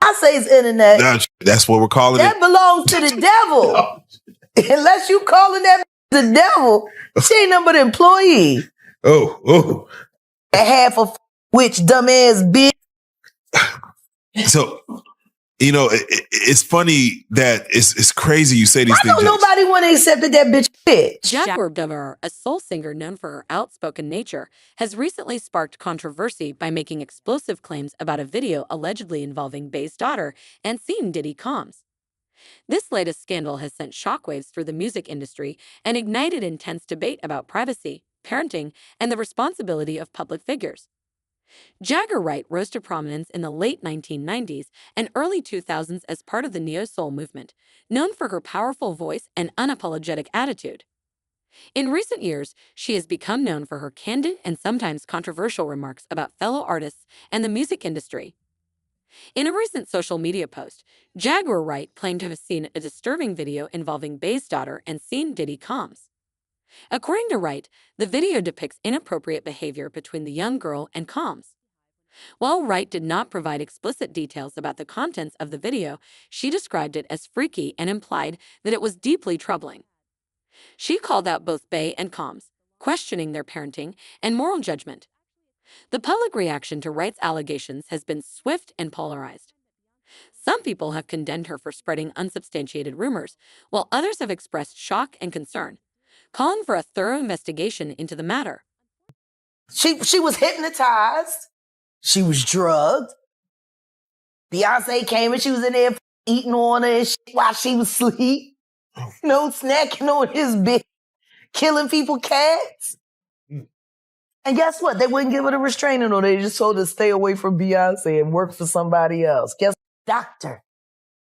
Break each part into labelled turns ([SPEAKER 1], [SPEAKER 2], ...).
[SPEAKER 1] I say it's internet.
[SPEAKER 2] That's what we're calling
[SPEAKER 1] that
[SPEAKER 2] it.
[SPEAKER 1] That belongs to the devil. Unless you calling that the devil, she ain't nothing but an employee.
[SPEAKER 2] Oh.
[SPEAKER 1] A half of which dumbass bitch.
[SPEAKER 2] So, you know, it's funny that it's crazy you say these things.
[SPEAKER 1] Why don't nobody want to accept that bitch bitch?
[SPEAKER 3] Jaguar Wright, a soul singer known for her outspoken nature, has recently sparked controversy by making explosive claims about a video allegedly involving Bey's daughter and scene Diddy Combs. This latest scandal has sent shockwaves through the music industry and ignited intense debate about privacy, parenting, and the responsibility of public figures. Jaguar Wright rose to prominence in the late 1990s and early 2000s as part of the neo-soul movement, known for her powerful voice and unapologetic attitude. In recent years, she has become known for her candid and sometimes controversial remarks about fellow artists and the music industry. In a recent social media post, Jaguar Wright claimed to have seen a disturbing video involving Bey's daughter and scene Diddy Combs. According to Wright, the video depicts inappropriate behavior between the young girl and Combs. While Wright did not provide explicit details about the contents of the video, she described it as freaky and implied that it was deeply troubling. She called out both Bey and Combs, questioning their parenting and moral judgment. The public reaction to Wright's allegations has been swift and polarized. Some people have condemned her for spreading unsubstantiated rumors, while others have expressed shock and concern, calling for a thorough investigation into the matter.
[SPEAKER 1] She was hypnotized. She was drugged. Beyonce came and she was in there eating on her and shit while she was asleep. You know, snacking on his bed, killing people cats. And guess what? They wouldn't give her a restraining order. They just told her to stay away from Beyonce and work for somebody else. Guess Dr.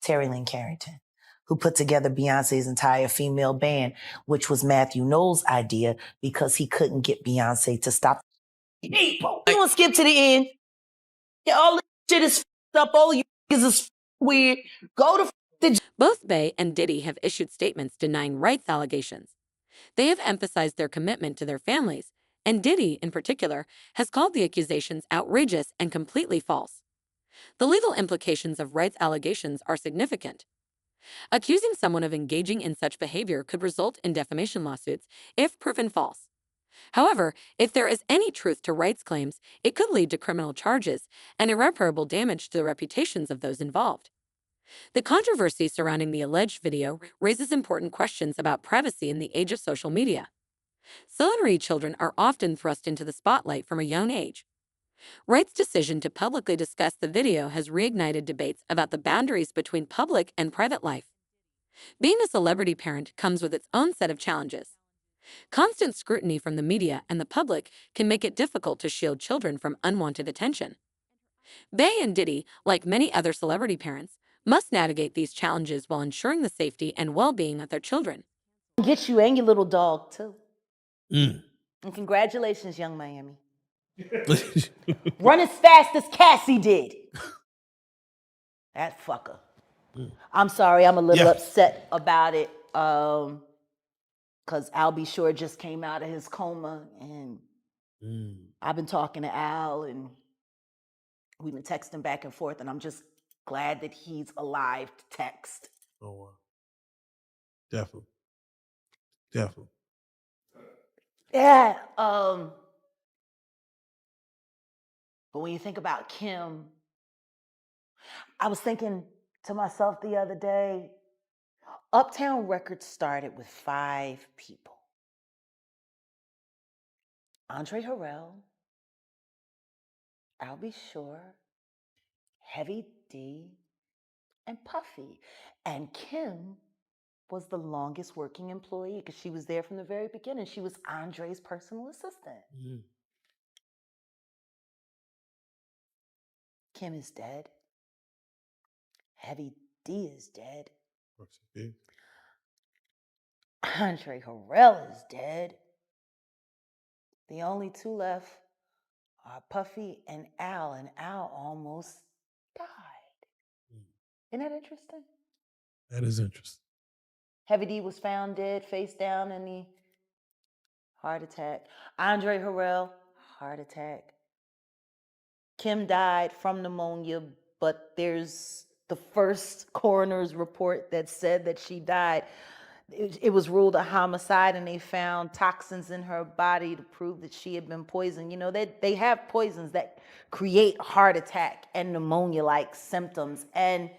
[SPEAKER 1] Terry Lynn Carrington, who put together Beyonce's entire female band, which was Matthew Knowles' idea because he couldn't get Beyonce to stop people. You want to skip to the end? Yeah, all this shit is up. All you is weird. Go to the...
[SPEAKER 3] Both Bey and Diddy have issued statements denying Wright's allegations. They have emphasized their commitment to their families, and Diddy, in particular, has called the accusations outrageous and completely false. The legal implications of Wright's allegations are significant. Accusing someone of engaging in such behavior could result in defamation lawsuits if proven false. However, if there is any truth to Wright's claims, it could lead to criminal charges and irreparable damage to the reputations of those involved. The controversy surrounding the alleged video raises important questions about privacy in the age of social media. Celebrity children are often thrust into the spotlight from a young age. Wright's decision to publicly discuss the video has reignited debates about the boundaries between public and private life. Being a celebrity parent comes with its own set of challenges. Constant scrutiny from the media and the public can make it difficult to shield children from unwanted attention. Bey and Diddy, like many other celebrity parents, must navigate these challenges while ensuring the safety and well-being of their children.
[SPEAKER 1] Get you and your little dog, too. And congratulations, Young Miami. Run as fast as Cassie did. That fucker. I'm sorry, I'm a little upset about it. Because Al B. Shore just came out of his coma, and I've been talking to Al, and we've been texting back and forth, and I'm just glad that he's alive to text.
[SPEAKER 4] Oh, wow. Definitely.
[SPEAKER 1] Yeah. But when you think about Kim, I was thinking to myself the other day, Uptown Records started with 5 people. Andre Harrell, Al B. Shore, Heavy D, and Puffy. And Kim was the longest working employee because she was there from the very beginning. She was Andre's personal assistant. Kim is dead. Heavy D is dead. Andre Harrell is dead. The only 2 left are Puffy and Al almost died. Isn't that interesting?
[SPEAKER 4] That is interesting.
[SPEAKER 1] Heavy D was found dead, face down in the heart attack. Andre Harrell, heart attack. Kim died from pneumonia, but there's the first coroner's report that said that she died, it was ruled a homicide, and they found toxins in her body to prove that she had been poisoned. You know, they have poisons that create heart attack and pneumonia-like symptoms. And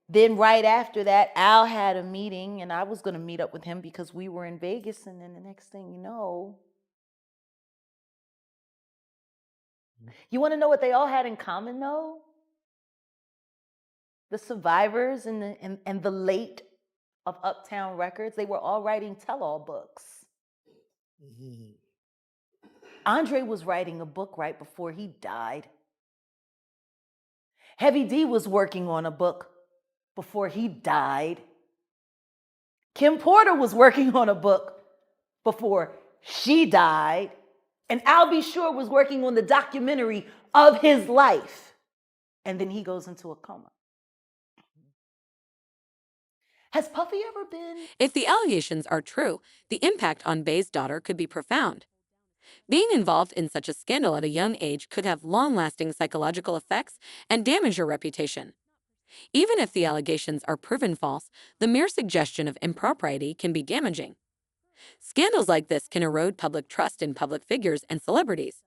[SPEAKER 1] then right after that, Al had a meeting, and I was going to meet up with him because we were in Vegas. And then the next thing you know, you want to know what they all had in common, though? The survivors and the late of Uptown Records, they were all writing tell-all books.
[SPEAKER 4] Mm-hmm.
[SPEAKER 1] Andre was writing a book right before he died. Heavy D was working on a book before he died. Kim Porter was working on a book before she died. And Al B. Sure was working on the documentary of his life. And then he goes into a coma. Has Puffy ever been?
[SPEAKER 3] If the allegations are true, the impact on Bey's daughter could be profound. Being involved in such a scandal at a young age could have long-lasting psychological effects and damage your reputation. Even if the allegations are proven false, the mere suggestion of impropriety can be damaging. Scandals like this can erode public trust in public figures and celebrities.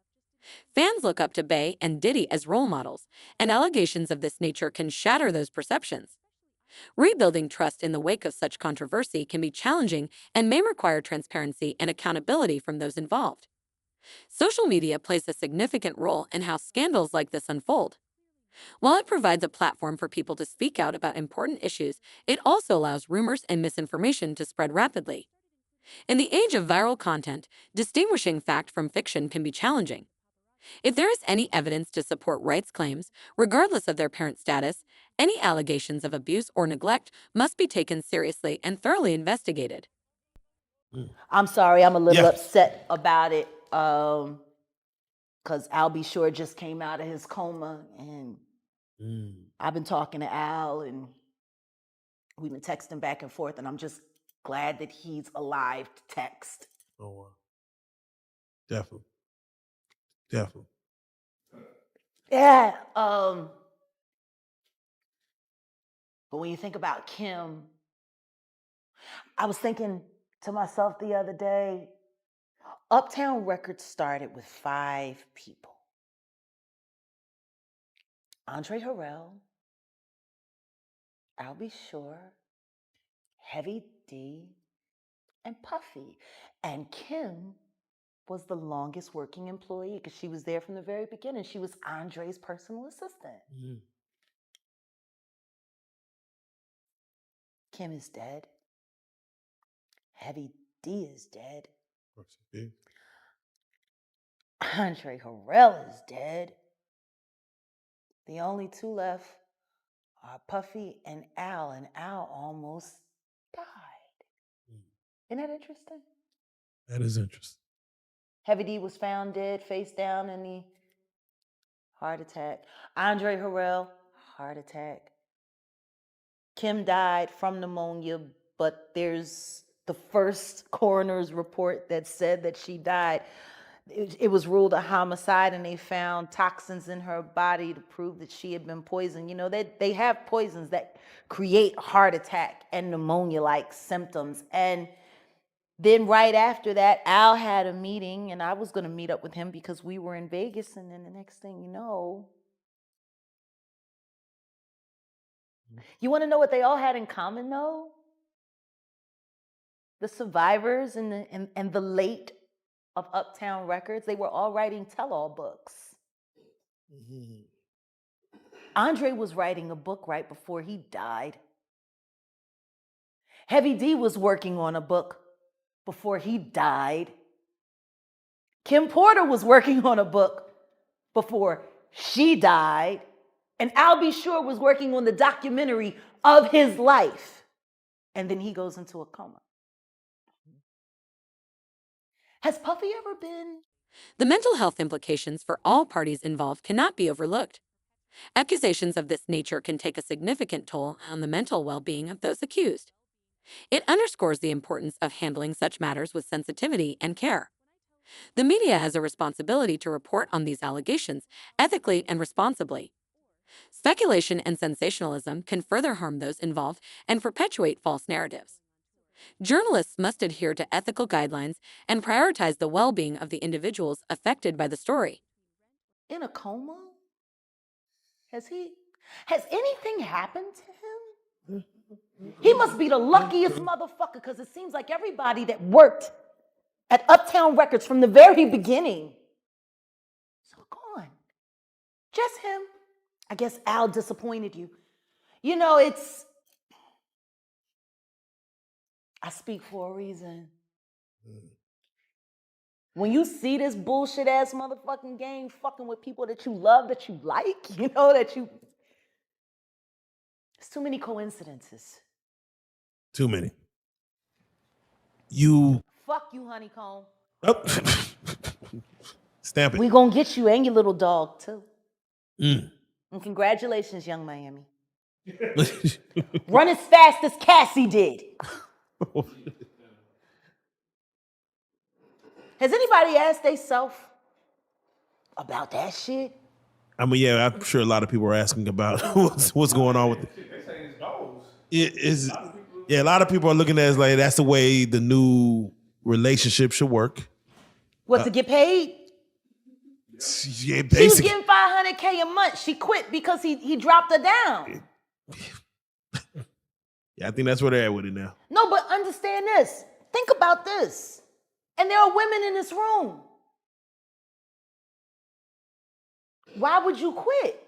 [SPEAKER 3] Fans look up to Bey and Diddy as role models, and allegations of this nature can shatter those perceptions. Rebuilding trust in the wake of such controversy can be challenging and may require transparency and accountability from those involved. Social media plays a significant role in how scandals like this unfold. While it provides a platform for people to speak out about important issues, it also allows rumors and misinformation to spread rapidly. In the age of viral content, distinguishing fact from fiction can be challenging. If there is any evidence to support Wright's claims, regardless of their parent status, any allegations of abuse or neglect must be taken seriously and thoroughly investigated.
[SPEAKER 1] I'm sorry, I'm a little
[SPEAKER 4] Yeah.
[SPEAKER 1] upset about it because Al B. Sure just came out of his coma, and I've been talking to Al, and we've been texting back and forth, and I'm just glad that he's alive to text.
[SPEAKER 4] Oh, wow. Definitely. Definitely.
[SPEAKER 1] Yeah. But when you think about Kim, I was thinking to myself the other day, Uptown Records started with 5 people. Andre Harrell, Al B. Sure, Heavy D, and Puffy. And Kim was the longest working employee because she was there from the very beginning. She was Andre's personal assistant.
[SPEAKER 4] Mm-hmm.
[SPEAKER 1] Kim is dead. Heavy D is dead. Andre Harrell is dead. The only 2 left are Puffy and Al almost died. Isn't that interesting?
[SPEAKER 4] That is interesting.
[SPEAKER 1] Heavy D was found dead, face down in the heart attack. Andre Harrell, heart attack. Kim died from pneumonia, but there's the first coroner's report that said that she died. It was ruled a homicide, and they found toxins in her body to prove that she had been poisoned. You know, they have poisons that create heart attack and pneumonia-like symptoms. And then right after that, Al had a meeting, and I was going to meet up with him because we were in Vegas. And then the next thing you know, you want to know what they all had in common, though? The survivors and the late of Uptown Records, they were all writing tell-all books.
[SPEAKER 4] Mm-hmm.
[SPEAKER 1] Andre was writing a book right before he died. Heavy D was working on a book before he died. Kim Porter was working on a book before she died. And Al B. Sure was working on the documentary of his life. And then he goes into a coma. Has Puffy ever been?
[SPEAKER 3] The mental health implications for all parties involved cannot be overlooked. Accusations of this nature can take a significant toll on the mental well-being of those accused. It underscores the importance of handling such matters with sensitivity and care. The media has a responsibility to report on these allegations ethically and responsibly. Speculation and sensationalism can further harm those involved and perpetuate false narratives. Journalists must adhere to ethical guidelines and prioritize the well-being of the individuals affected by the story.
[SPEAKER 1] In a coma? Has anything happened to him? He must be the luckiest motherfucker because it seems like everybody that worked at Uptown Records from the very beginning is gone. Just him. I guess Al disappointed you. You know, I speak for a reason. When you see this bullshit ass motherfucking game fucking with people that you love, that you like, you know, it's too many coincidences.
[SPEAKER 4] Too many.
[SPEAKER 1] Fuck you, honeycomb.
[SPEAKER 4] Oh. Stamp it.
[SPEAKER 1] We gonna get you and your little dog too.
[SPEAKER 4] Mm.
[SPEAKER 1] And congratulations, young Miami. Run as fast as Cassie did. Has anybody asked theyself about that shit?
[SPEAKER 4] I mean, yeah, I'm sure a lot of people are asking about what's going on with it.
[SPEAKER 5] They say it's goals.
[SPEAKER 4] Yeah, a lot of people are looking at it as like that's the way the new relationship should work.
[SPEAKER 1] What, to get paid?
[SPEAKER 4] Yeah,
[SPEAKER 1] She was
[SPEAKER 4] basically.
[SPEAKER 1] getting $500K a month. She quit because he dropped her down.
[SPEAKER 4] Yeah, I think that's where they're at with it now.
[SPEAKER 1] No, but understand this. Think about this. And there are women in this room. Why would you quit?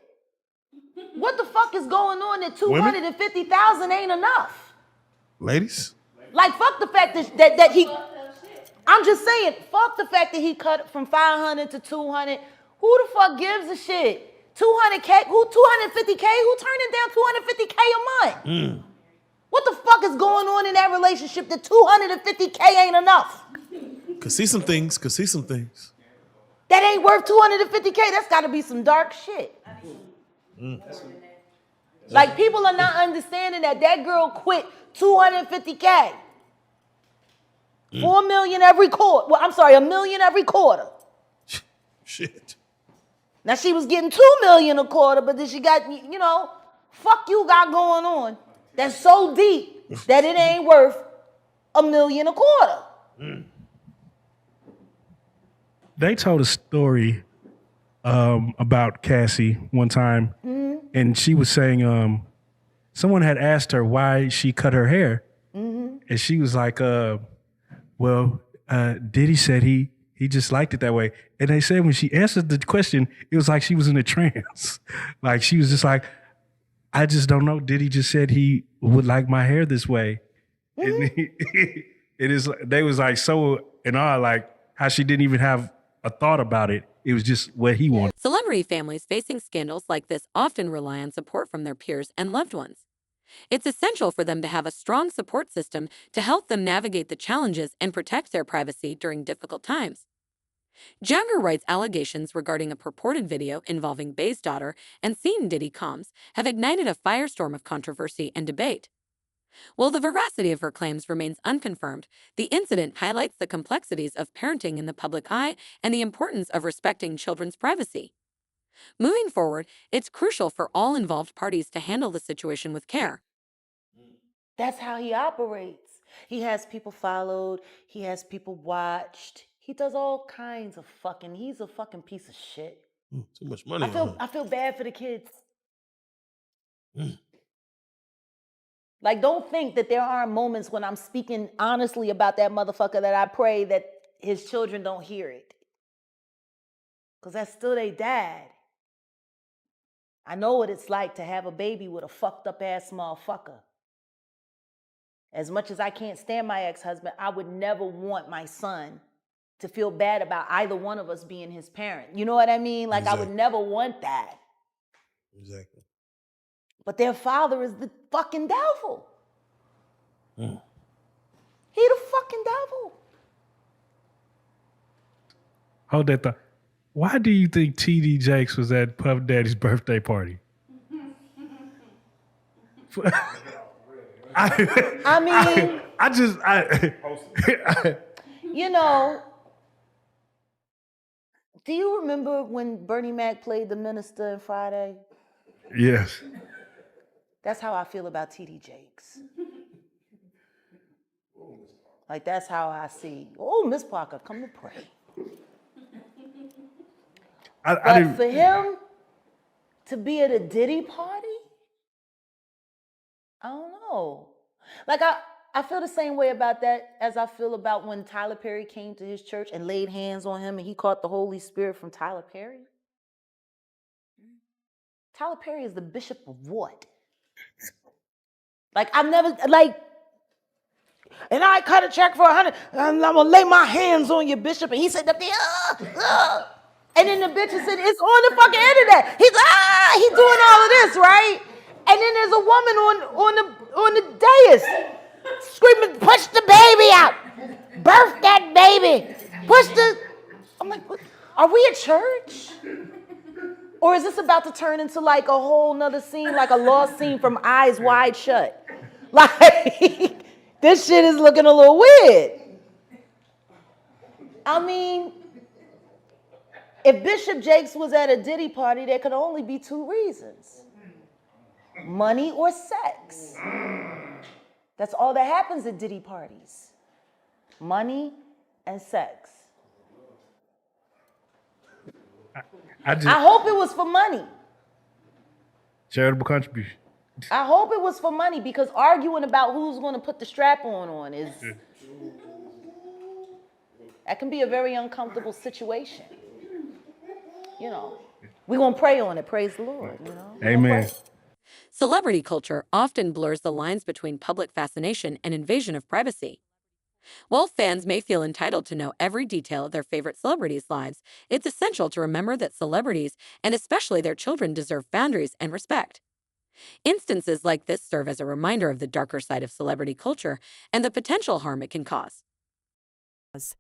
[SPEAKER 1] What the fuck is going on that $250,000 ain't enough?
[SPEAKER 4] Ladies?
[SPEAKER 1] Like, fuck the fact that he... I'm just saying, fuck the fact that he cut from 500 to 200. Who the fuck gives a shit? 200K? Who 250K? Who turning down 250K a month? What the fuck is going on in that relationship that 250K ain't enough?
[SPEAKER 4] Could see some things.
[SPEAKER 1] That ain't worth 250K. That's got to be some dark shit. Like, people are not understanding that girl quit 250K. 4 million every quarter. Well, I'm sorry, $1 million every quarter.
[SPEAKER 4] Shit.
[SPEAKER 1] Now, she was getting 2 million a quarter, but then she got, you know, fuck you got going on. That's so deep that it ain't worth $1 million a quarter.
[SPEAKER 5] They told a story about Cassie one time, and she was saying someone had asked her why she cut her hair, and she was like, well, Diddy said he just liked it that way. And they said when she answered the question, it was like she was in a trance. Like she was just like, I just don't know. Diddy just said he would like my hair this way. And they was like so in awe, like how she didn't even have a thought about it. It was just what he wanted.
[SPEAKER 3] Celebrity families facing scandals like this often rely on support from their peers and loved ones. It's essential for them to have a strong support system to help them navigate the challenges and protect their privacy during difficult times. Jaguar Wright's allegations regarding a purported video involving Bey's daughter and seeing Diddy comms have ignited a firestorm of controversy and debate. While the veracity of her claims remains unconfirmed, the incident highlights the complexities of parenting in the public eye and the importance of respecting children's privacy. Moving forward, it's crucial for all involved parties to handle the situation with care.
[SPEAKER 1] That's how he operates. He has people followed. He has people watched. He does all kinds of fucking, he's a fucking piece of shit.
[SPEAKER 4] Too much money.
[SPEAKER 1] I feel bad for the kids. Like, don't think that there aren't moments when I'm speaking honestly about that motherfucker that I pray that his children don't hear it. Because that's still their dad. I know what it's like to have a baby with a fucked up ass motherfucker. As much as I can't stand my ex-husband, I would never want my son to feel bad about either one of us being his parent. You know what I mean? Like,
[SPEAKER 4] Exactly.
[SPEAKER 1] I would never want that.
[SPEAKER 4] Exactly.
[SPEAKER 1] But their father is the fucking devil. He the fucking devil.
[SPEAKER 5] Hold that thought. Why do you think T.D. Jakes was at Puff Daddy's birthday party?
[SPEAKER 1] I mean, you know, do you remember when Bernie Mac played the minister in Friday?
[SPEAKER 5] Yes.
[SPEAKER 1] That's how I feel about TD Jakes. Like, that's how I see. Oh, Miss Parker, come to pray.
[SPEAKER 5] I
[SPEAKER 1] But
[SPEAKER 5] didn't.
[SPEAKER 1] for him to be at a Diddy party, I don't know. Like, I feel the same way about that as I feel about when Tyler Perry came to his church and laid hands on him and he caught the Holy Spirit from Tyler Perry. Tyler Perry is the bishop of what? Like, I've never, like, and I cut a check for 100, and I'm gonna lay my hands on you, bishop. And he said, and then the bishop said, it's on the fucking internet. He's doing all of this, right? And then there's a woman on the dais screaming, push the baby out, birth that baby, I'm like, are we a church? Or is this about to turn into like a whole nother scene, like a lost scene from Eyes Wide Shut? Like, this shit is looking a little weird. I mean, if Bishop Jakes was at a Diddy party, there could only be two reasons: money or sex. That's all that happens at Diddy parties. Money and sex.
[SPEAKER 5] I just
[SPEAKER 1] I hope it was for money.
[SPEAKER 5] charitable contribution.
[SPEAKER 1] I hope it was for money, because arguing about who's going to put the strap on is, that can be a very uncomfortable situation. You know, we're going to pray on it. Praise the Lord, you know.
[SPEAKER 5] Amen.
[SPEAKER 3] Celebrity culture often blurs the lines between public fascination and invasion of privacy. While fans may feel entitled to know every detail of their favorite celebrities' lives, it's essential to remember that celebrities, and especially their children, deserve boundaries and respect. Instances like this serve as a reminder of the darker side of celebrity culture and the potential harm it can cause.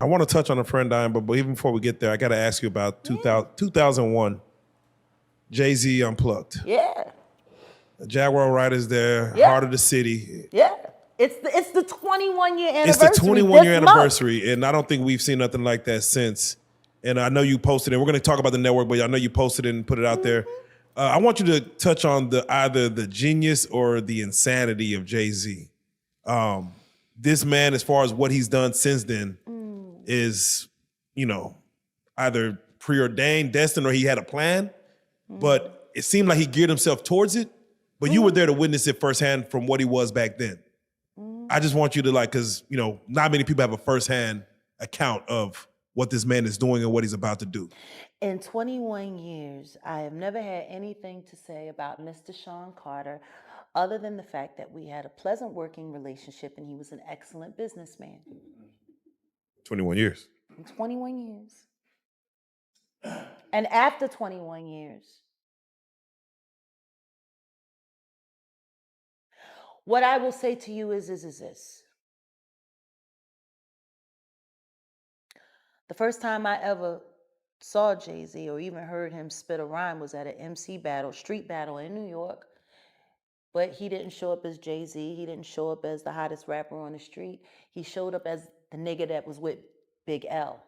[SPEAKER 4] I want to touch on a friend dying, but even before we get there, I got to ask you about 2001, Jay-Z Unplugged.
[SPEAKER 1] Yeah,
[SPEAKER 4] Jaguar Wright is there,
[SPEAKER 1] Yeah.
[SPEAKER 4] Heart of the City.
[SPEAKER 1] yeah. It's the 21-year anniversary.
[SPEAKER 4] It's the 21-year
[SPEAKER 1] this month.
[SPEAKER 4] anniversary, and I don't think we've seen nothing like that since. And I know you posted it. We're going to talk about the network, but I know you posted it and put it out there. I want you to touch on either the genius or the insanity of Jay-Z. This man, as far as what he's done since then, is, either preordained, destined, or he had a plan. But it seemed like he geared himself towards it. But you were there to witness it firsthand from what he was back then. I just want you to because, not many people have a firsthand account of what this man is doing and what he's about to do.
[SPEAKER 1] In 21 years, I have never had anything to say about Mr. Sean Carter other than the fact that we had a pleasant working relationship and he was an excellent businessman.
[SPEAKER 4] 21 years.
[SPEAKER 1] In 21 years. And after 21 years, what I will say to you is this. The first time I ever saw Jay-Z or even heard him spit a rhyme was at an MC battle, street battle in New York. But he didn't show up as Jay-Z. He didn't show up as the hottest rapper on the street. He showed up as the nigga that was with Big L.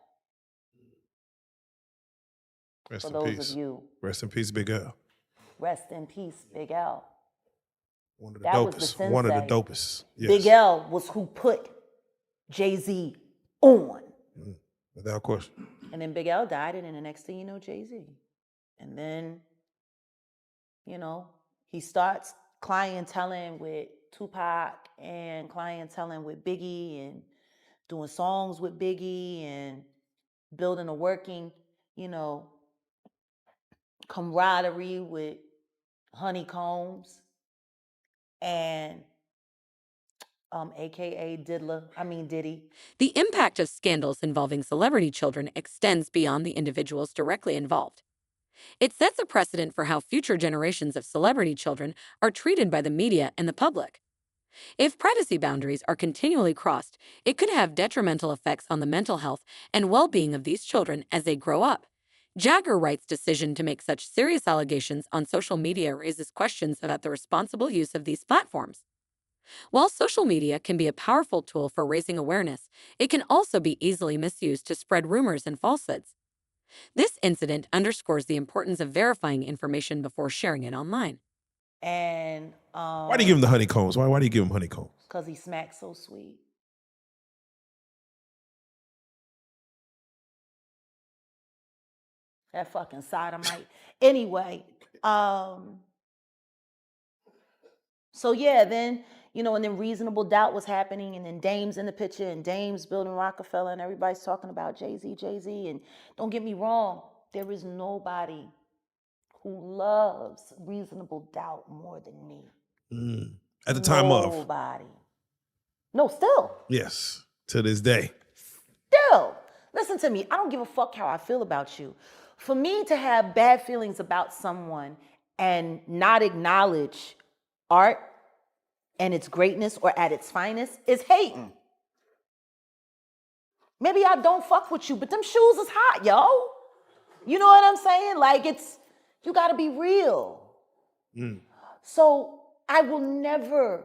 [SPEAKER 4] Rest
[SPEAKER 1] For
[SPEAKER 4] in
[SPEAKER 1] those
[SPEAKER 4] peace.
[SPEAKER 1] of you.
[SPEAKER 4] Rest in peace, Big L.
[SPEAKER 1] Rest in peace, Big L.
[SPEAKER 4] One of the
[SPEAKER 1] That was
[SPEAKER 4] dopest.
[SPEAKER 1] the
[SPEAKER 4] One of the
[SPEAKER 1] sensei.
[SPEAKER 4] dopest. Yes.
[SPEAKER 1] Big L was who put Jay-Z on.
[SPEAKER 4] Without question.
[SPEAKER 1] And then Big L died, and then the next thing you know, Jay-Z. And then, he starts clienteling with Tupac and clienteling with Biggie and doing songs with Biggie and building a working, camaraderie with Honeycombs and AKA Diddy.
[SPEAKER 3] The impact of scandals involving celebrity children extends beyond the individuals directly involved. It sets a precedent for how future generations of celebrity children are treated by the media and the public. If privacy boundaries are continually crossed, it could have detrimental effects on the mental health and well-being of these children as they grow up. Jaguar Wright's decision to make such serious allegations on social media raises questions about the responsible use of these platforms. While social media can be a powerful tool for raising awareness, it can also be easily misused to spread rumors and falsehoods. This incident underscores the importance of verifying information before sharing it online.
[SPEAKER 1] And
[SPEAKER 4] Why do you give him the honeycombs? Why do you give him honeycombs?
[SPEAKER 1] because he smacks so sweet. That fucking sodomite. Anyway, so yeah, then, and then Reasonable Doubt was happening, and then Dame's in the picture, and Dame's building Rockefeller, and everybody's talking about Jay-Z. And don't get me wrong, there is nobody who loves Reasonable Doubt more than me.
[SPEAKER 4] At the time of.
[SPEAKER 1] Nobody. No, still.
[SPEAKER 4] Yes, to this day.
[SPEAKER 1] Still. Listen to me. I don't give a fuck how I feel about you. For me to have bad feelings about someone and not acknowledge art and its greatness or at its finest is hating. Maybe I don't fuck with you, but them shoes is hot, yo. You know what I'm saying? Like, you gotta be real. So I will never.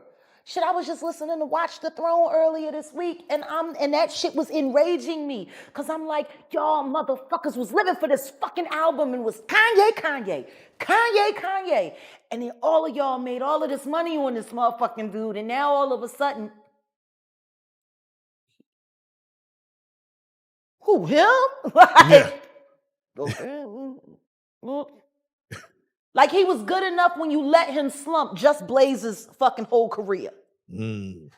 [SPEAKER 1] Shit, I was just listening to Watch the Throne earlier this week, and that shit was enraging me. Cause I'm like, y'all motherfuckers was living for this fucking album and was Kanye. And then all of y'all made all of this money on this motherfucking dude, and now all of a sudden, who, him? Like he was good enough when you let him slump Just Blaze's fucking whole career. He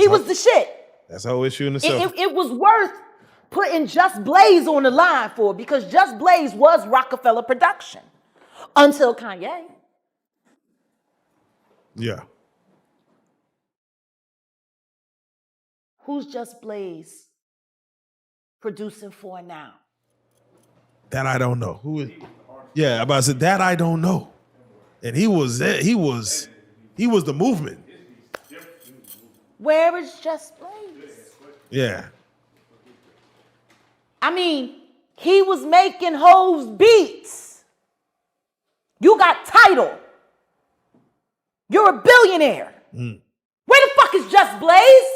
[SPEAKER 1] was the shit.
[SPEAKER 4] That's a whole issue in itself.
[SPEAKER 1] It was worth putting Just Blaze on the line for, because Just Blaze was Rockefeller production until Kanye.
[SPEAKER 4] Yeah.
[SPEAKER 1] Who's Just Blaze producing for now?
[SPEAKER 4] That I don't know. Who is? Yeah, I'm about to say that I don't know. And he was the movement.
[SPEAKER 1] Where is Just Blaze?
[SPEAKER 4] Yeah.
[SPEAKER 1] I mean, he was making Hov's beats. You got Tidal. You're a billionaire. Where the fuck is Just Blaze?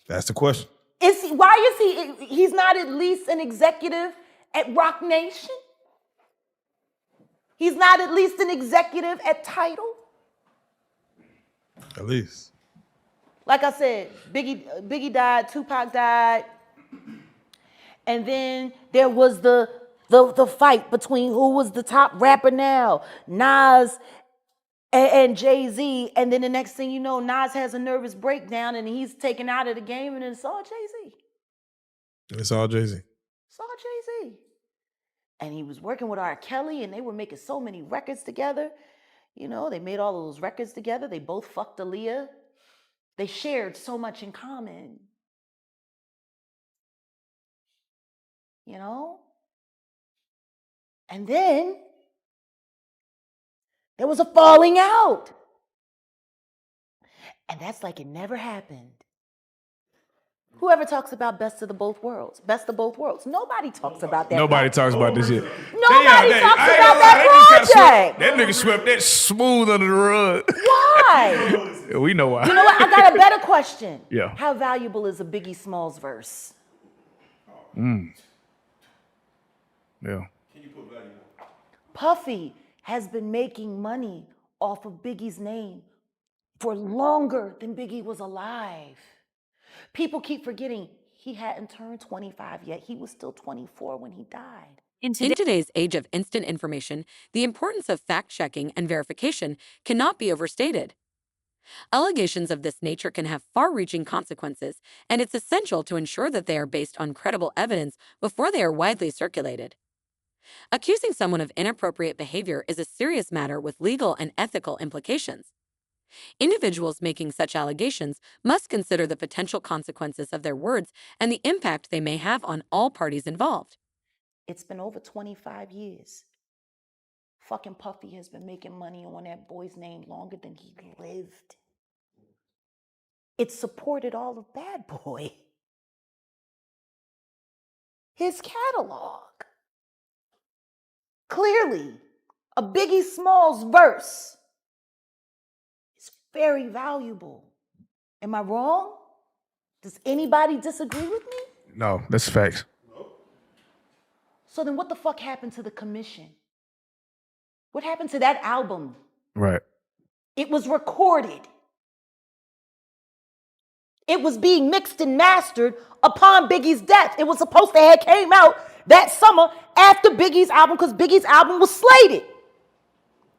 [SPEAKER 4] That's the question.
[SPEAKER 1] Why is he's not at least an executive at Rock Nation? He's not at least an executive at Tidal?
[SPEAKER 4] At least.
[SPEAKER 1] Like I said, Biggie died, Tupac died, and then there was the fight between who was the top rapper now, Nas and Jay-Z, and then the next thing you know, Nas has a nervous breakdown and he's taken out of the game, and it's all Jay-Z.
[SPEAKER 4] It's all Jay-Z.
[SPEAKER 1] It's all Jay-Z. And he was working with R. Kelly, and they were making so many records together. They made all of those records together. They both fucked Aaliyah. They shared so much in common. And then there was a falling out. And that's like it never happened. Whoever talks about best of both worlds. Nobody talks about that.
[SPEAKER 5] Nobody talks about this shit.
[SPEAKER 1] Nobody talks about that project.
[SPEAKER 5] That nigga swept that smooth under the rug.
[SPEAKER 1] Why?
[SPEAKER 5] We know why.
[SPEAKER 1] You know what? I got a better question.
[SPEAKER 5] Yeah.
[SPEAKER 1] How valuable is a Biggie Smalls verse?
[SPEAKER 5] Yeah.
[SPEAKER 1] Puffy has been making money off of Biggie's name for longer than Biggie was alive. People keep forgetting he hadn't turned 25 yet. He was still 24 when he died.
[SPEAKER 3] In today's age of instant information, the importance of fact-checking and verification cannot be overstated. Allegations of this nature can have far-reaching consequences, and it's essential to ensure that they are based on credible evidence before they are widely circulated. Accusing someone of inappropriate behavior is a serious matter with legal and ethical implications. Individuals making such allegations must consider the potential consequences of their words and the impact they may have on all parties involved.
[SPEAKER 1] It's been over 25 years. Fucking Puffy has been making money on that boy's name longer than he lived. It supported all of Bad Boy. His catalog. Clearly, a Biggie Smalls verse is very valuable. Am I wrong? Does anybody disagree with me?
[SPEAKER 5] No, that's facts.
[SPEAKER 1] So then what the fuck happened to the commission? What happened to that album?
[SPEAKER 5] Right.
[SPEAKER 1] It was recorded. It was being mixed and mastered upon Biggie's death. It was supposed to have came out that summer after Biggie's album because Biggie's album was slated.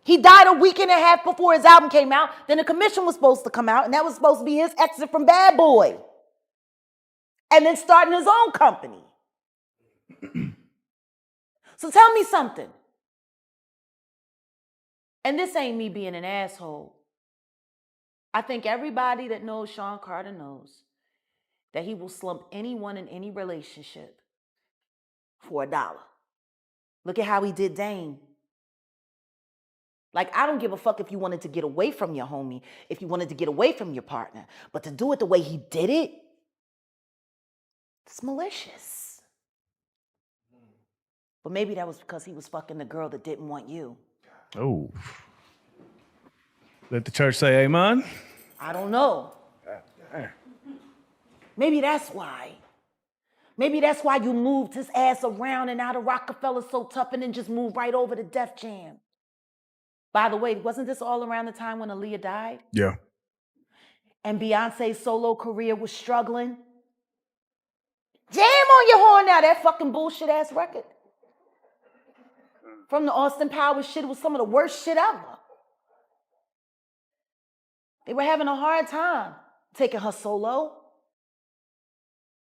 [SPEAKER 1] He died a week and a half before his album came out. Then the commission was supposed to come out, and that was supposed to be his exit from Bad Boy. And then starting his own company. So tell me something. And this ain't me being an asshole. I think everybody that knows Sean Carter knows that he will slump anyone in any relationship for $1. Look at how he did Dame. Like, I don't give a fuck if you wanted to get away from your homie, if you wanted to get away from your partner, but to do it the way he did it, it's malicious. But maybe that was because he was fucking the girl that didn't want you.
[SPEAKER 5] Oh. Let the church say amen.
[SPEAKER 1] I don't know. Maybe that's why. Maybe that's why you moved his ass around and out of Rockefeller so tough and then just moved right over to Def Jam. By the way, wasn't this all around the time when Aaliyah died?
[SPEAKER 5] Yeah.
[SPEAKER 1] And Beyonce's solo career was struggling? Jam on your horn now, that fucking bullshit ass record. From the Austin Powers shit, it was some of the worst shit ever. They were having a hard time taking her solo.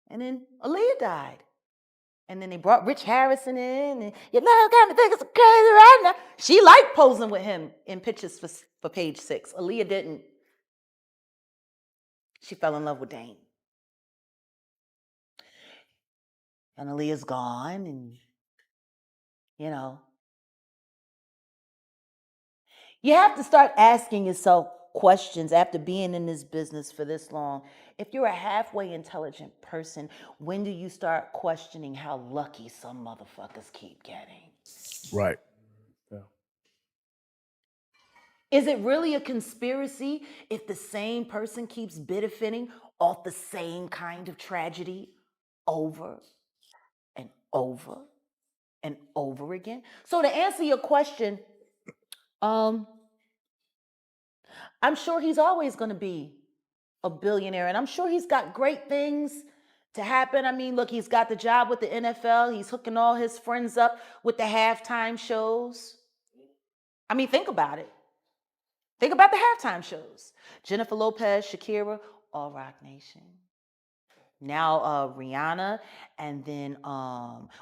[SPEAKER 1] And then Aaliyah died. And then they brought Rich Harrison in. And your love got me thinking so crazy right now. She liked posing with him in pictures for Page 6. Aaliyah didn't. She fell in love with Dame. And Aaliyah's gone. And, you know. You have to start asking yourself questions after being in this business for this long. If you're a halfway intelligent person, when do you start questioning how lucky some motherfuckers keep getting?
[SPEAKER 5] Right. Yeah.
[SPEAKER 1] Is it really a conspiracy if the same person keeps benefiting off the same kind of tragedy over and over and over again? So to answer your question, I'm sure he's always going to be a billionaire, and I'm sure he's got great things to happen. I mean, look, he's got the job with the NFL. He's hooking all his friends up with the halftime shows. I mean, think about it. Think about the halftime shows. Jennifer Lopez, Shakira, all Rock Nation. Now Rihanna, and then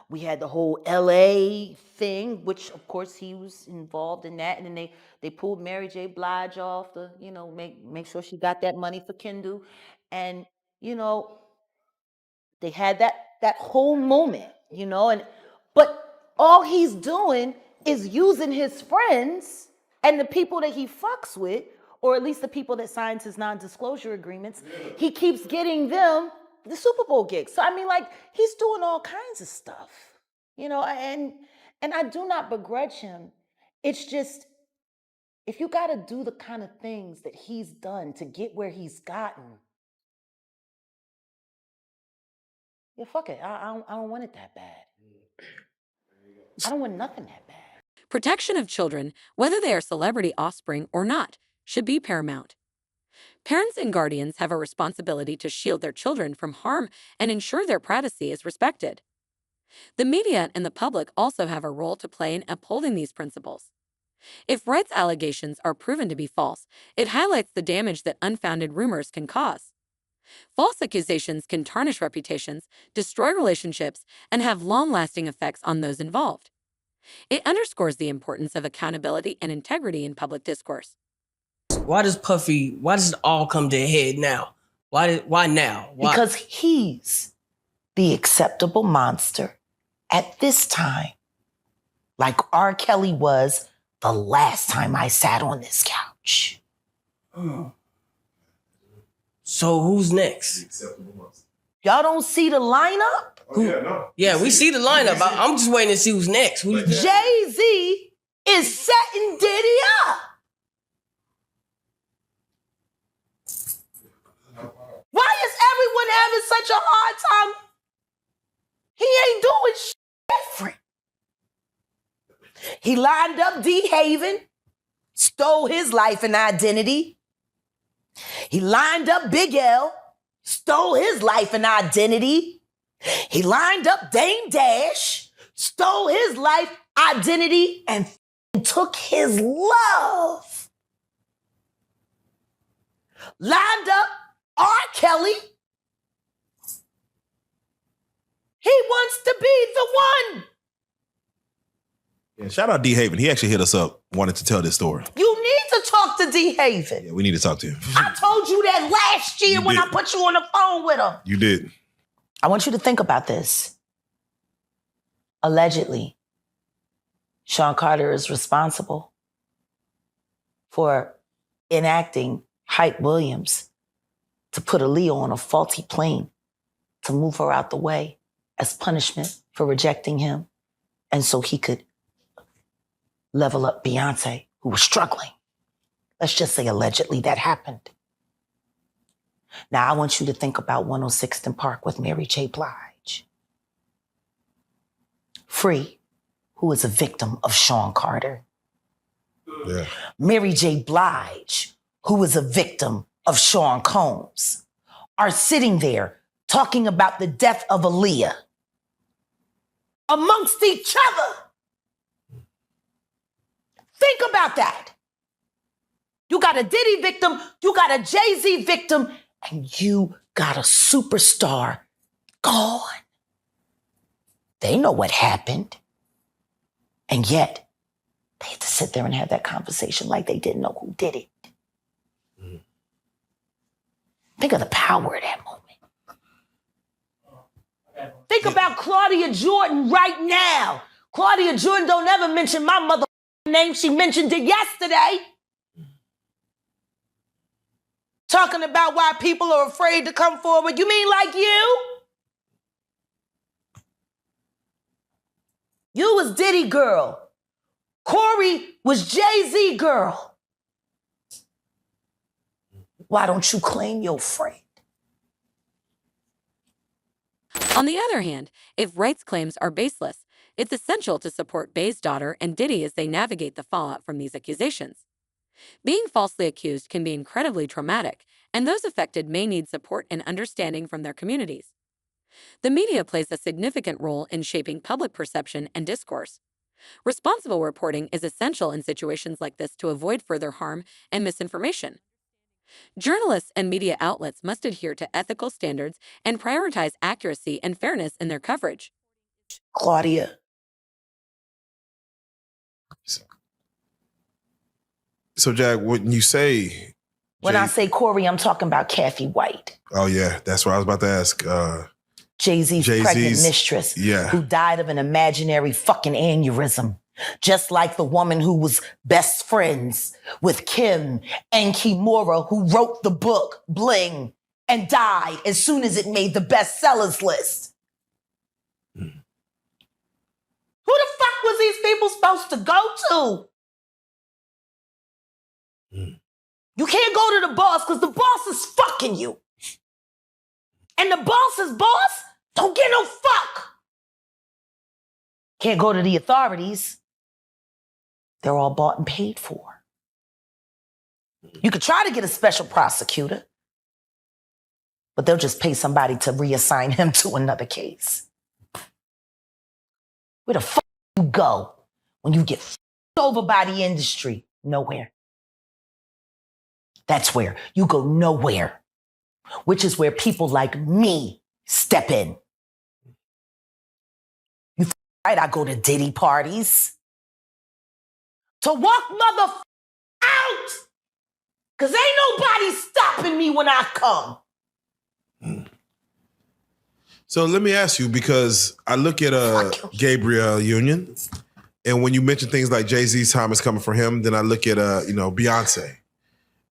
[SPEAKER 1] we had the whole LA thing, which of course he was involved in that, and then they pulled Mary J. Blige off to, you know, make sure she got that money for Kindle, and you know, they had that whole moment, you know, but all he's doing is using his friends and the people that he fucks with, or at least the people that signs his non-disclosure agreements. He keeps getting them the Super Bowl gigs. So I mean, like, he's doing all kinds of stuff, you know, and I do not begrudge him. It's just, if you got to do the kind of things that he's done to get where he's gotten, yeah, fuck it. I don't want it that bad. I don't want nothing that bad.
[SPEAKER 3] Protection of children, whether they are celebrity offspring or not, should be paramount. Parents and guardians have a responsibility to shield their children from harm and ensure their privacy is respected. The media and the public also have a role to play in upholding these principles. If Wright's allegations are proven to be false, it highlights the damage that unfounded rumors can cause. False accusations can tarnish reputations, destroy relationships, and have long-lasting effects on those involved. It underscores the importance of accountability and integrity in public discourse.
[SPEAKER 6] Why does it all come to a head now? Why now? Why?
[SPEAKER 1] Because he's the acceptable monster at this time, like R. Kelly was the last time I sat on this couch.
[SPEAKER 6] So who's next?
[SPEAKER 1] Y'all don't see the lineup?
[SPEAKER 6] Yeah, we see the lineup. I'm just waiting to see who's next.
[SPEAKER 1] Jay-Z is setting Diddy up. Why is everyone having such a hard time? He ain't doing shit different. He lined up D. Haven, stole his life and identity. He lined up Big L, stole his life and identity. He lined up Dame Dash, stole his life, identity, and took his love. Lined up R. Kelly. He wants to be the one.
[SPEAKER 4] Yeah, shout out D. Haven. He actually hit us up, wanted to tell this story.
[SPEAKER 1] You need to talk to D. Haven.
[SPEAKER 4] Yeah, we need to talk to him.
[SPEAKER 1] I told you that last year when I put you on the phone with him.
[SPEAKER 4] You did.
[SPEAKER 1] I want you to think about this. Allegedly, Sean Carter is responsible for enacting Hype Williams to put Aaliyah on a faulty plane to move her out the way as punishment for rejecting him, and so he could level up Beyonce, who was struggling. Let's just say allegedly that happened. Now I want you to think about 106th and Park with Mary J. Blige. Free, who is a victim of Sean Carter.
[SPEAKER 4] Yeah.
[SPEAKER 1] Mary J. Blige, who is a victim of Sean Combs, are sitting there talking about the death of Aaliyah amongst each other. Think about that. You got a Diddy victim, you got a Jay-Z victim, and you got a superstar gone. They know what happened. And yet, they had to sit there and have that conversation like they didn't know who did it. Mm. Think of the power of that moment. Think about Claudia Jordan right now. Claudia Jordan don't ever mention my mother name. She mentioned it yesterday. Talking about why people are afraid to come forward. You mean like you? You was Diddy girl. Corey was Jay-Z girl. Why don't you claim your friend?
[SPEAKER 3] On the other hand, if Wright's claims are baseless, it's essential to support Bey's daughter and Diddy as they navigate the fallout from these accusations. Being falsely accused can be incredibly traumatic, and those affected may need support and understanding from their communities. The media plays a significant role in shaping public perception and discourse. Responsible reporting is essential in situations like this to avoid further harm and misinformation. Journalists and media outlets must adhere to ethical standards and prioritize accuracy and fairness in their coverage.
[SPEAKER 1] Claudia.
[SPEAKER 4] So, Jag, when you say...
[SPEAKER 1] When I say Corey, I'm talking about Kathy White.
[SPEAKER 4] Oh, yeah. That's what I was about to ask.
[SPEAKER 1] Jay-Z's pregnant mistress, who died of an imaginary fucking aneurysm. Just like the woman who was best friends with Kim and Kimura, who wrote the book Bling and died as soon as it made the bestsellers list. Who the fuck was these people supposed to go to? You can't go to the boss because the boss is fucking you. And the boss's boss don't get no fuck. Can't go to the authorities. They're all bought and paid for. You could try to get a special prosecutor, but they'll just pay somebody to reassign him to another case. Where the fuck do you go when you get fucked over by the industry? Nowhere. That's where you go, nowhere, which is where people like me step in. You right? I go to Diddy parties to walk mother out, because ain't nobody stopping me when I come.
[SPEAKER 4] So let me ask you, because I look at Gabriel Union, and when you mention things like Jay-Z's time is coming for him, then I look at Beyonce.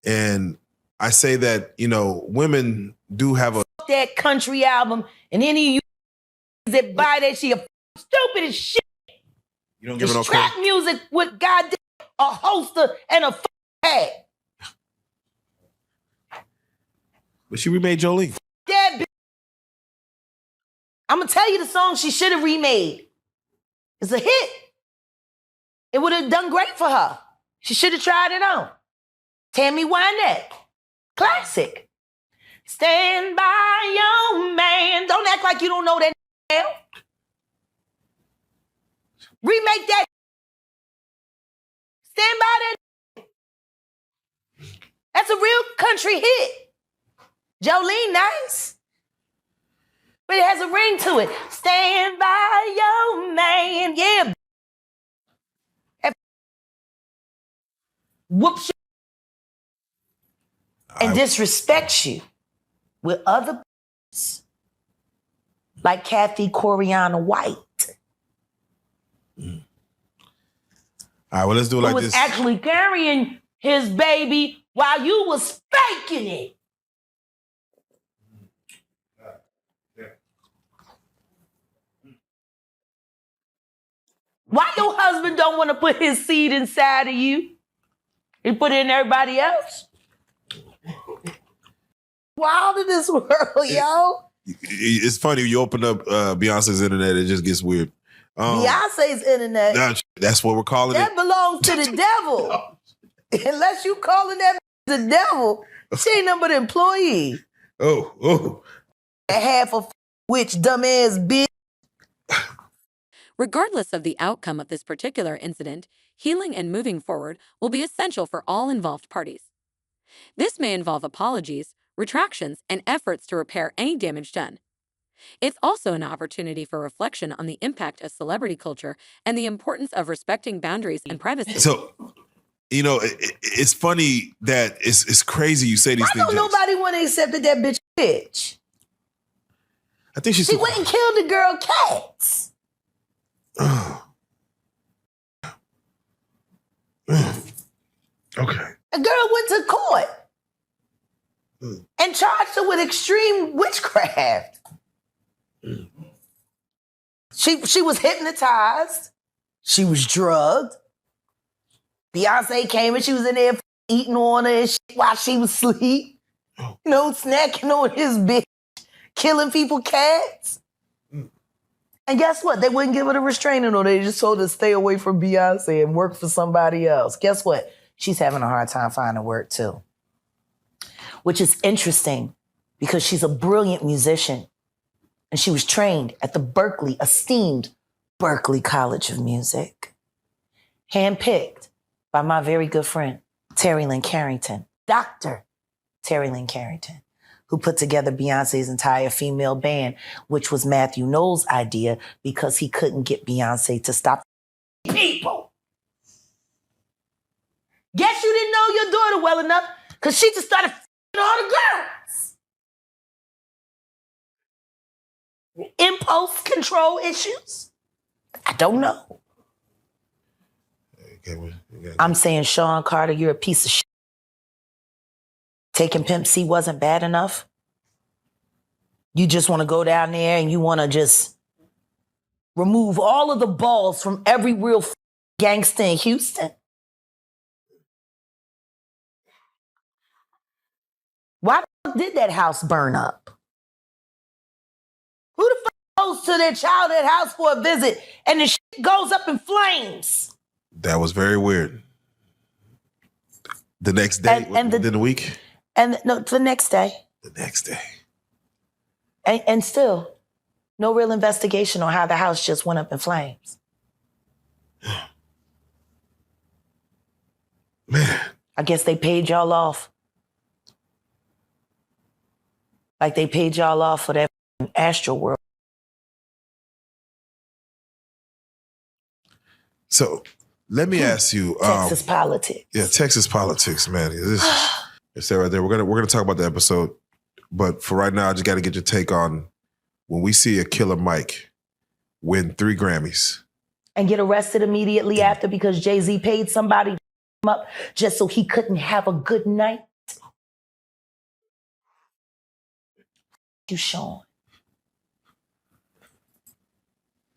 [SPEAKER 4] And I say that, women do have
[SPEAKER 1] that country album, and any of you that buy that shit, stupid as shit.
[SPEAKER 4] You don't give it no
[SPEAKER 1] trap music with goddamn a holster and a hat.
[SPEAKER 4] But she remade Jolene.
[SPEAKER 1] That bitch. I'm gonna tell you the song she should have remade. It's a hit. It would have done great for her. She should have tried it on. Tammy Wynette. Classic. Stand by your man. Don't act like you don't know that now. Remake that. Stand by that. That's a real country hit. Jolene, nice. But it has a ring to it. Stand by your man. Yeah. Whoops you and disrespects you with other like Kathy Coriana White.
[SPEAKER 2] All right, well, let's do it like
[SPEAKER 1] who was
[SPEAKER 2] this.
[SPEAKER 1] Actually carrying his baby while you was faking it. Why your husband don't want to put his seed inside of you? He put it in everybody else? Wild in this world, yo.
[SPEAKER 2] It's funny, you open up Beyonce's internet, it just gets weird.
[SPEAKER 1] Beyonce's internet.
[SPEAKER 2] That's what we're calling
[SPEAKER 1] that
[SPEAKER 2] it.
[SPEAKER 1] That belongs to the devil. Unless you calling that the devil, she ain't nothing but an employee.
[SPEAKER 2] Oh.
[SPEAKER 1] Half of which dumbass bitch.
[SPEAKER 3] Regardless of the outcome of this particular incident, healing and moving forward will be essential for all involved parties. This may involve apologies, retractions, and efforts to repair any damage done. It's also an opportunity for reflection on the impact of celebrity culture and the importance of respecting boundaries and privacy.
[SPEAKER 2] So, it's funny that it's crazy you say these things.
[SPEAKER 1] Why don't nobody want to accept that bitch?
[SPEAKER 2] I think
[SPEAKER 1] she went and killed the girl Cats.
[SPEAKER 2] Okay.
[SPEAKER 1] A girl went to court and charged her with extreme witchcraft. She was hypnotized. She was drugged. Beyonce came and she was in there eating on her and shit while she was asleep. Snacking on his bitch, killing people cats. And guess what? They wouldn't give her the restraining order. They just told her to stay away from Beyonce and work for somebody else. Guess what? She's having a hard time finding work too. Which is interesting because she's a brilliant musician. And she was trained at the esteemed Berklee College of Music. Handpicked by my very good friend, Terry Lynn Carrington, Dr. Terry Lynn Carrington, who put together Beyonce's entire female band, which was Matthew Knowles' idea because he couldn't get Beyonce to stop people. Guess you didn't know your daughter well enough because she just started all the girls. Impulse control issues? I don't know. I'm saying, Sean Carter, you're a piece of shit. Taking Pimp C wasn't bad enough. You just want to go down there and you want to just remove all of the balls from every real gangster in Houston. Why the fuck did that house burn up? Who the fuck goes to their childhood house for a visit and the shit goes up in flames?
[SPEAKER 2] That was very weird. The next day, within the week?
[SPEAKER 1] The next day.
[SPEAKER 2] The next day.
[SPEAKER 1] And still, no real investigation on how the house just went up in flames.
[SPEAKER 2] Man.
[SPEAKER 1] I guess they paid y'all off. Like they paid y'all off for that Astro World.
[SPEAKER 2] So let me ask you.
[SPEAKER 1] Texas politics.
[SPEAKER 2] Yeah, Texas politics, man. It's that right there. We're gonna talk about the episode, but for right now, I just got to get your take on when we see a Killer Mike win 3 Grammys
[SPEAKER 1] and get arrested immediately after because Jay-Z paid somebody to him up just so he couldn't have a good night. You, Sean.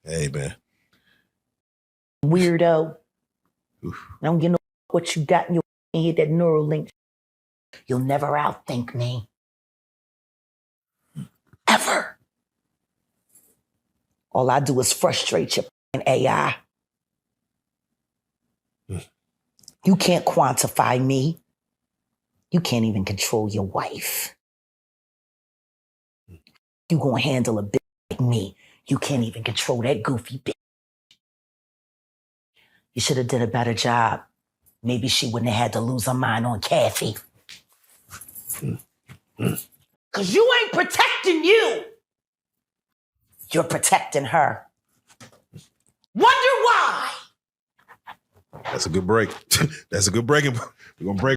[SPEAKER 2] Hey, man.
[SPEAKER 1] Weirdo.
[SPEAKER 2] Oof.
[SPEAKER 1] I don't get no what you got in your head, that Neuralink. You'll never outthink me. Ever. All I do is frustrate your AI. You can't quantify me. You can't even control your wife. You gonna handle a bitch like me. You can't even control that goofy bitch. You should have did a better job. Maybe she wouldn't have had to lose her mind on Kathy. Because you ain't protecting you. You're protecting her. Wonder why?
[SPEAKER 2] That's a good break. That's a good breaking. We're gonna break.